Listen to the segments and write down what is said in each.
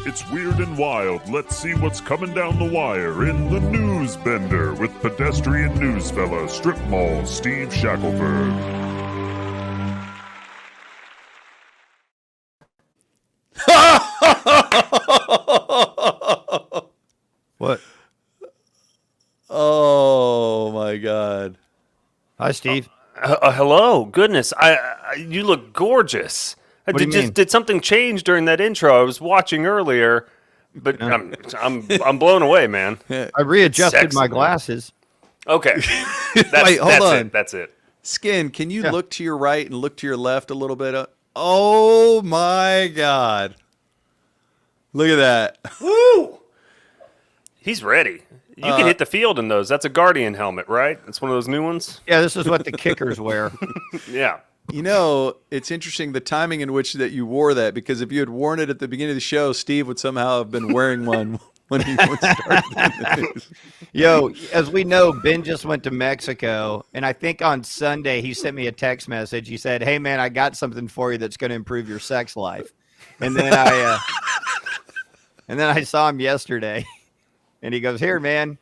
It's weird and wild. Let's see what's coming down the wire in the News Bender with pedestrian news fella, strip mall Steve Shackleford. What? Oh my God! Hi, Steve. Hello, goodness! You look gorgeous. What do you mean? Did something change during that intro? I was watching earlier, but I'm blown away, man. I readjusted Sexy, my man. glasses. Okay, Wait, hold on. That's it. Skin, can you look to your right and look to your left a little bit? Oh my God! Look at that. Woo! He's ready. You can hit the field in those. That's a Guardian helmet, right? It's one of those new ones. Yeah, this is what the kickers wear. Yeah. You know, it's interesting the timing in which that you wore that, because if you had worn it at the beginning of the show, Steve would somehow have been wearing one when he started the news. Yo, as we know, Ben just went to Mexico, and I think on Sunday he sent me a text message. He said, "Hey man, I got something for you that's going to improve your sex life." And then I saw him yesterday, and he goes, "Here, man."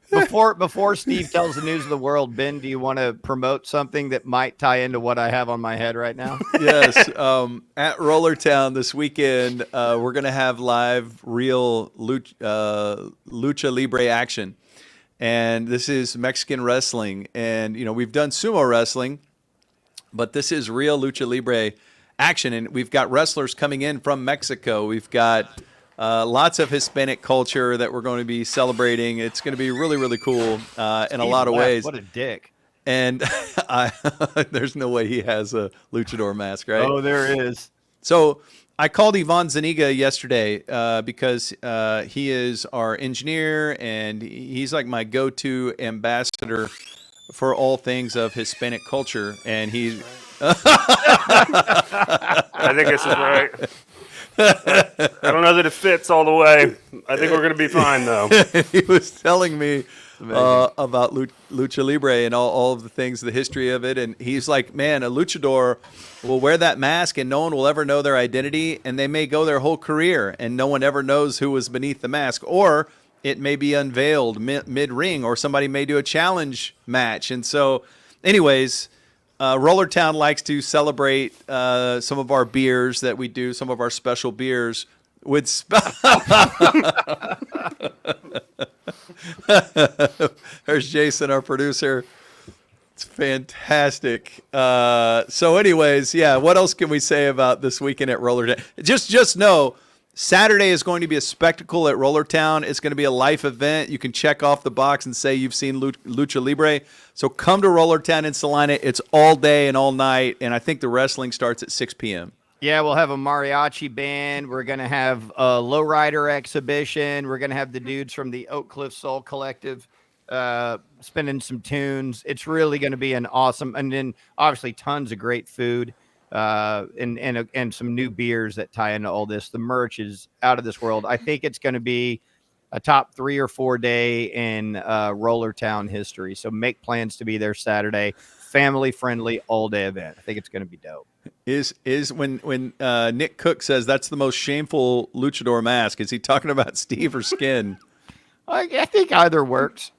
Before Steve tells the news of the world, Ben, do you want to promote something that might tie into what I have on my head right now? Yes. At Rollertown this weekend, we're going to have live real Lucha Libre action. And this is Mexican wrestling. And, you know, we've done sumo wrestling, but this is real Lucha Libre action. And we've got wrestlers coming in from Mexico. We've got lots of Hispanic culture that we're going to be celebrating. It's going to be really, really cool in a lot of ways. What a dick. And there's no way he has a luchador mask, right? Oh, there is. So I called Ivan Zaniga yesterday because he is our engineer, and he's like my go-to ambassador for all things of Hispanic culture. And he... I think this is right. I don't know that it fits all the way. I think we're going to be fine, though. He was telling me about Lucha Libre and all of the things, the history of it. And he's like, man, a luchador will wear that mask and no one will ever know their identity. And they may go their whole career and no one ever knows who was beneath the mask. Or it may be unveiled mid-ring, or somebody may do a challenge match. And so anyways... Rollertown likes to celebrate some of our beers that we do, some of our special beers with There's Jason, our producer. It's fantastic. So anyways, yeah, what else can we say about this weekend at Rollertown? Just know Saturday is going to be a spectacle at Rollertown. It's going to be a life event. You can check off the box and say you've seen Lucha Libre. So come to Rollertown in Salina. It's all day and all night, and I think the wrestling starts at 6 p.m. Yeah, we'll have a mariachi band. We're going to have a lowrider exhibition. We're going to have the dudes from the Oak Cliff Soul Collective spinning some tunes. It's really going to be an awesome, and then obviously tons of great food. And some new beers that tie into all this. The merch is out of this world. I think it's going to be a top 3 or 4 day in Rollertown history. So make plans to be there Saturday. Family friendly all day event. I think it's going to be dope. Is when Nick Cook says that's the most shameful luchador mask, is he talking about Steve or Skin? I think either works.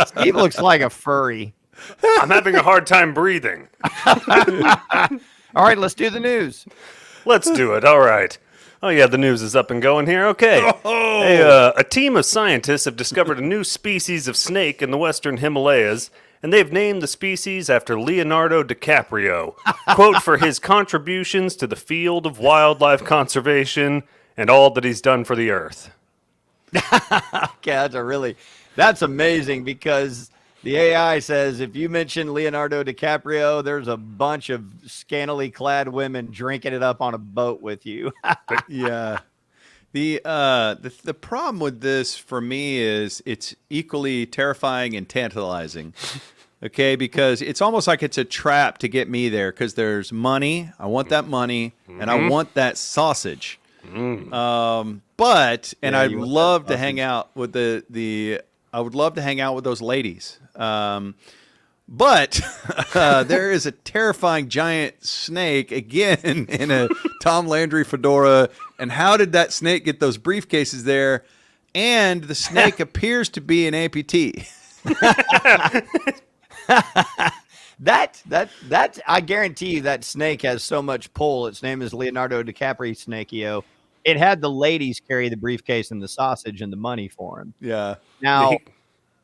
Steve looks like a furry. I'm having a hard time breathing. All right, let's do the news. Let's do it. All right. Oh, yeah, the news is up and going here. Okay. Oh. Hey, a team of scientists have discovered a new species of snake in the western Himalayas, and they've named the species after Leonardo DiCaprio, quote, for his contributions to the field of wildlife conservation and all that he's done for the earth. Okay, that's amazing, because the AI says if you mention Leonardo DiCaprio, there's a bunch of scantily clad women drinking it up on a boat with you. Yeah. The problem with this for me is it's equally terrifying and tantalizing. Okay, because it's almost like it's a trap to get me there, because there's money. I want that money, and I want that sausage. I'd love to hang out with I would love to hang out with those ladies. But there is a terrifying giant snake, again, in a Tom Landry fedora. And how did that snake get those briefcases there? And the snake appears to be an amputee. That I guarantee you that snake has so much pull. Its name is Leonardo DiCaprio Snakeo. It had the ladies carry the briefcase and the sausage and the money for him. Yeah. Now,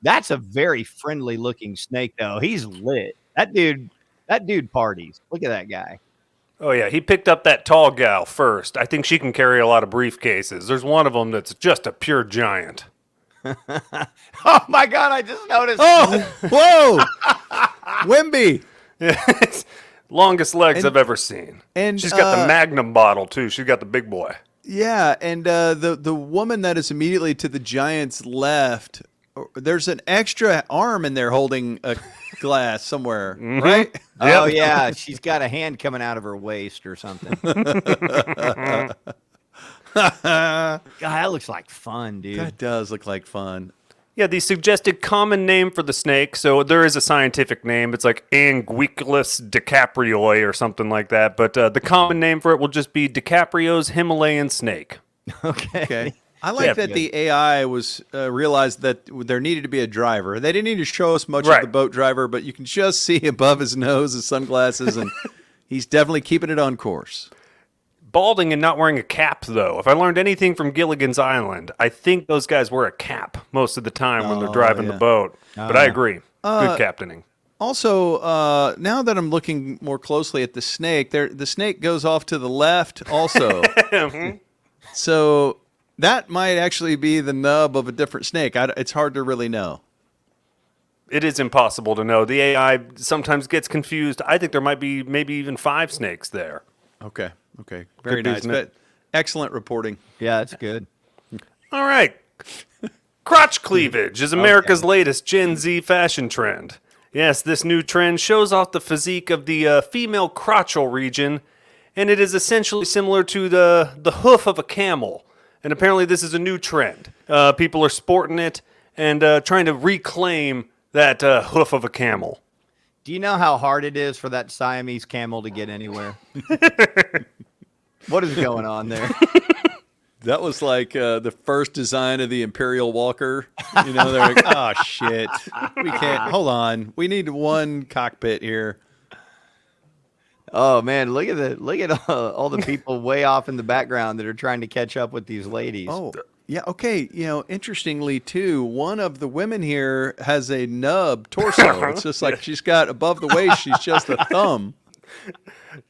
that's a very friendly looking snake, though. He's lit. That dude parties. Look at that guy. Oh, yeah. He picked up that tall gal first. I think she can carry a lot of briefcases. There's one of them that's just a pure giant. Oh, my God. I just noticed. Oh, whoa. Wimby. Longest legs I've ever seen. And she's got the Magnum bottle, too. She's got the big boy. Yeah, and the woman that is immediately to the giant's left, there's an extra arm in there holding a glass somewhere, right? Oh, yeah. She's got a hand coming out of her waist or something. God, that looks like fun, dude. That does look like fun. Yeah, the suggested common name for the snake, so there is a scientific name. It's like Anguicculus DiCaprioi or something like that. But the common name for it will just be DiCaprio's Himalayan snake. Okay. I like that the AI was realized that there needed to be a driver. They didn't need to show us much of the boat driver, but you can just see above his nose his sunglasses, and he's definitely keeping it on course. Balding and not wearing a cap, though. If I learned anything from Gilligan's Island, I think those guys wear a cap most of the time when they're driving the boat. But I agree. Good captaining. Also, now that I'm looking more closely at the snake, the snake goes off to the left also. So that might actually be the nub of a different snake. It's hard to really know. It is impossible to know. The AI sometimes gets confused. I think there might be maybe even 5 snakes there. Okay. Very nice. But excellent reporting. Yeah, that's good. All right. Crotch cleavage is America's latest Gen Z fashion trend. Yes, this new trend shows off the physique of the female crotchal region, and it is essentially similar to the hoof of a camel. And apparently this is a new trend. People are sporting it and trying to reclaim that hoof of a camel. Do you know how hard it is for that Siamese camel to get anywhere? What is going on there? That was like the first design of the Imperial Walker. You know, they're like, oh, shit. We can't. Hold on. We need one cockpit here. Oh, man. Look at all the people way off in the background that are trying to catch up with these ladies. Oh, yeah. Okay. You know, interestingly, too, one of the women here has a nub torso. It's just like she's got above the waist, she's just a thumb.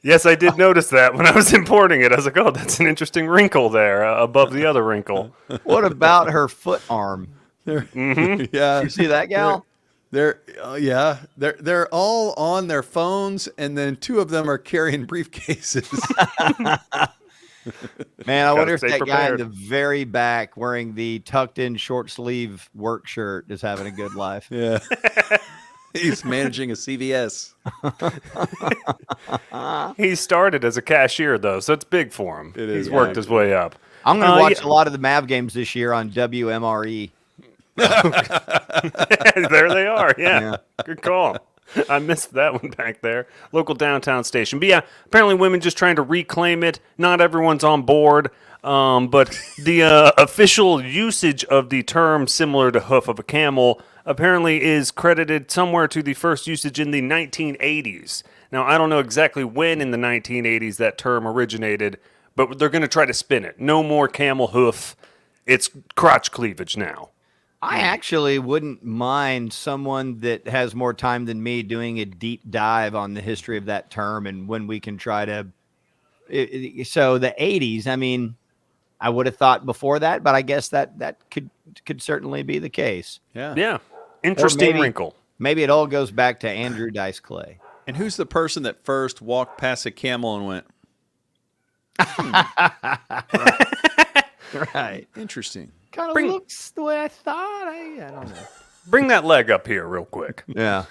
Yes, I did notice that when I was importing it. I was like, oh, that's an interesting wrinkle there above the other wrinkle. What about her foot arm? Yeah. You see that gal? They're all on their phones, and then 2 of them are carrying briefcases. Man, I wonder if that guy in the very back wearing the tucked in short sleeve work shirt is having a good life. Yeah. He's managing a CVS. He started as a cashier, though, so it's big for him. It is. He's worked his way up. I'm going to watch a lot of the Mav games this year on WMRE. There they are. Yeah. Good call. I missed that one back there. Local downtown station. But yeah, apparently women just trying to reclaim it. Not everyone's on board. But the official usage of the term similar to hoof of a camel apparently is credited somewhere to the first usage in the 1980s. Now, I don't know exactly when in the 1980s that term originated, but they're going to try to spin it. No more camel hoof. It's crotch cleavage now. I actually wouldn't mind someone that has more time than me doing a deep dive on the history of that term and when we can try to. So the 80s, I mean, I would have thought before that, but I guess that could certainly be the case. Yeah. Yeah. Interesting wrinkle. Maybe it all goes back to Andrew Dice Clay. And who's the person that first walked past a camel and went, Right. Interesting. Kind of looks the way I thought. I don't know. Bring that leg up here real quick. Yeah.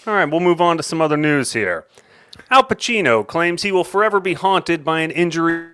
All right, we'll move on to some other news here. Al Pacino claims he will forever be haunted by an injury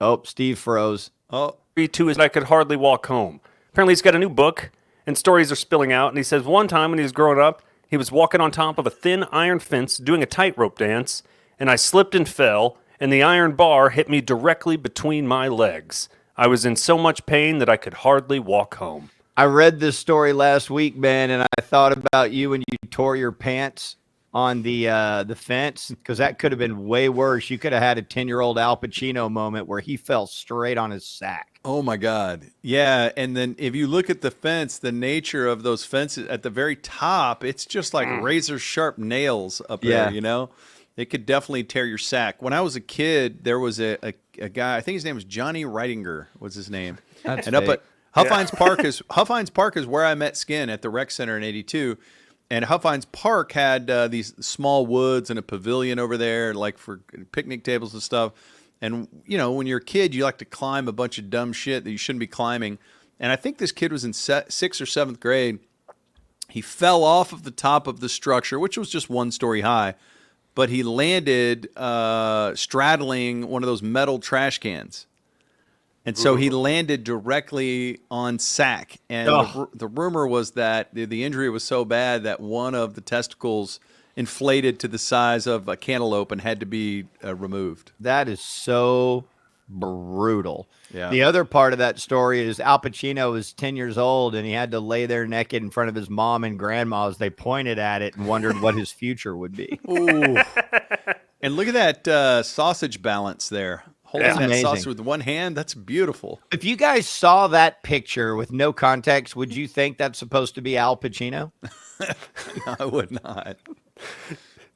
Oh, Steve froze. Oh, to his I could hardly walk home. Apparently he's got a new book, and stories are spilling out. And he says one time when he was growing up, he was walking on top of a thin iron fence doing a tightrope dance, and I slipped and fell, and the iron bar hit me directly between my legs. I was in so much pain that I could hardly walk home. I read this story last week, man, and I thought about you when you tore your pants on the fence, because that could have been way worse. You could have had a 10-year-old Al Pacino moment where he fell straight on his sack. Oh my God. Yeah. And then if you look at the fence, the nature of those fences at the very top, it's just like razor sharp nails up there, you know? It could definitely tear your sack. When I was a kid, there was a guy, I think his name was Johnny Reitinger was his name. That's and up at Huffines Park is where I met Skin at the rec center in 82. And Huffines Park had these small woods and a pavilion over there, like for picnic tables and stuff. And, you know, when you're a kid, you like to climb a bunch of dumb shit that you shouldn't be climbing. And I think this kid was in 6th or 7th grade. He fell off of the top of the structure, which was just 1 story high. But he landed straddling one of those metal trash cans. And so he landed directly on sack. And the rumor was that the injury was so bad that one of the testicles inflated to the size of a cantaloupe and had to be removed. That is so brutal. Yeah. The other part of that story is Al Pacino was 10 years old, and he had to lay there naked in front of his mom and grandma as they pointed at it and wondered what his future would be. Ooh. And look at that sausage balance there. Holding that amazing. sausage with one hand, that's beautiful. If you guys saw that picture with no context, would you think that's supposed to be Al Pacino? I would not.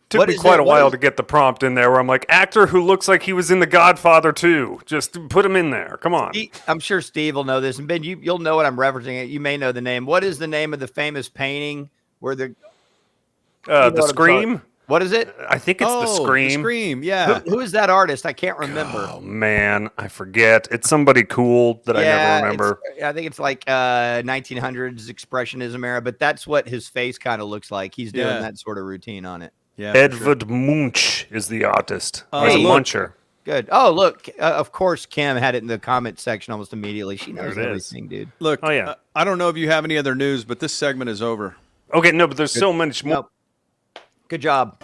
Took me quite a while to get the prompt in there where I'm like, actor who looks like he was in The Godfather 2. Just put him in there. Come on. I'm sure Steve will know this. And Ben, you'll know what I'm referencing. You may know the name. What is the name of the famous painting where the Scream? What is it? I think it's The Scream. The Scream, yeah. Who is that artist? I can't remember. Oh, man. I forget. It's somebody cool that I never remember. I think it's like 1900s Expressionism era, but that's what his face kind of looks like. He's doing that sort of routine on it. Yeah, Edvard Munch is the artist. He's a Hey, muncher. Good. Oh, look. Of course, Kim had it in the comment section almost immediately. She knows There it is. everything, dude. Look, Oh, yeah. I don't know if you have any other news, but this segment is over. Okay, no, but there's so much more. Nope. Good job.